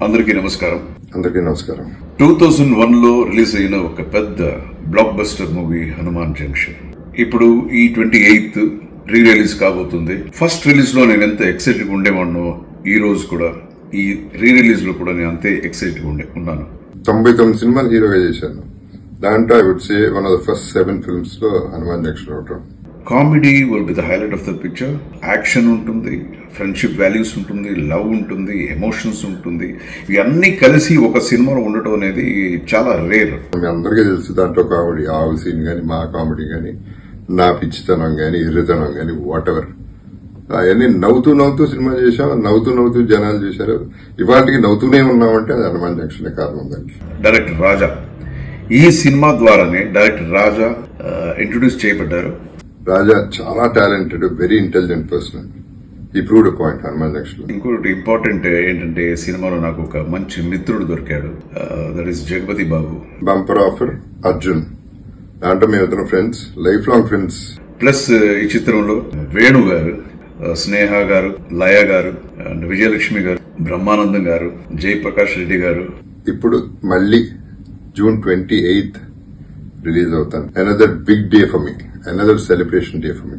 అందరికీ నమస్కారం. 2001 లో రిలీజ్ అయిన ఒక పెద్ద block buster movie Hanuman junction ఇప్పుడు ఈ 28th రీ రిలీజ్ కాబోతుంది. ఫస్ట్ రిలీజ్ లో నేను ఎంత ఎక్సైటెడ్ ఉండేవాడినో ఈ రోజు కూడా ఈ రీ రిలీజ్ లో కూడా నేను అంతే ఎక్సైటెడ్ ఉన్నాను. 99 సినిమాలు హీరోగా చేశాను. దాంట్లో I would say one of the first 7 films లో హనుమాన్ జంక్షన్ ఒకటి. Comedy will be the highlight of the picture. Action ఉంటుంది, ఫ్రెండ్షిప్ వాల్యూస్ ఉంటుంది, లవ్ ఉంటుంది, ఎమోషన్స్ ఉంటుంది. ఇవన్నీ కలిసి ఒక సినిమాలో ఉండటం అనేది చాలా రేర్. మీ అందరికీ తెలుసు దాంట్లో కామెడీ, ఆవు సీన్ గానీ, మా కామెడీ గానీ, నా పిచ్చితనం గానీ, ఎర్రితనం గానీ, వాట్ ఎవర్ అవన్నీ నవ్వుతూ సినిమా చేశాం. నవ్వుతూ జనాలు చేశారు. ఇవాళకి నవ్వుతూనే ఉన్నామంటే అది హనుమాన్ జంక్షన్ కారణం. దానికి డైరెక్టర్ రాజా, ఈ సినిమా ద్వారానే డైరెక్టర్ రాజా ఇంట్రొడ్యూస్ చేయబడ్డారు. రాజా చాలా టాలెంటెడ్, వెరీ ఇంటెలిజెంట్ పర్సన్. ఈ ప్రూవ్డ్ పాయింట్ హనుమాన్ జంక్షన్. ఇంకోటి ఇంపార్టెంట్ ఏంటంటే సినిమాలో నాకు ఒక మంచి మిత్రుడు దొరికాడు. That is Jagapathi Babu. Bumper offer Arjun. దాంట్లో మేమిద్దరం friends, life long friends. Plus ఈ చిత్రంలో వేణు గారు, స్నేహ గారు, లయ గారు, అండ్ విజయలక్ష్మి గారు, బ్రహ్మానందం గారు, జయప్రకాష్ రెడ్డి గారు. ఇప్పుడు మళ్ళీ June 28th రిలీజ్ అవుతాను. Another big day for me, another celebration day for me.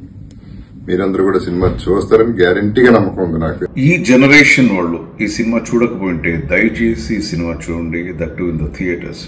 మీరందరూ కూడా సినిమా చూస్తారని గ్యారంటీగా నమ్మకం ఉంది నాకు. ఈ జనరేషన్ వాళ్ళు ఈ సినిమా చూడకపోయింటే దయచేసి ఈ సినిమా చూడండి, that to in the theatres.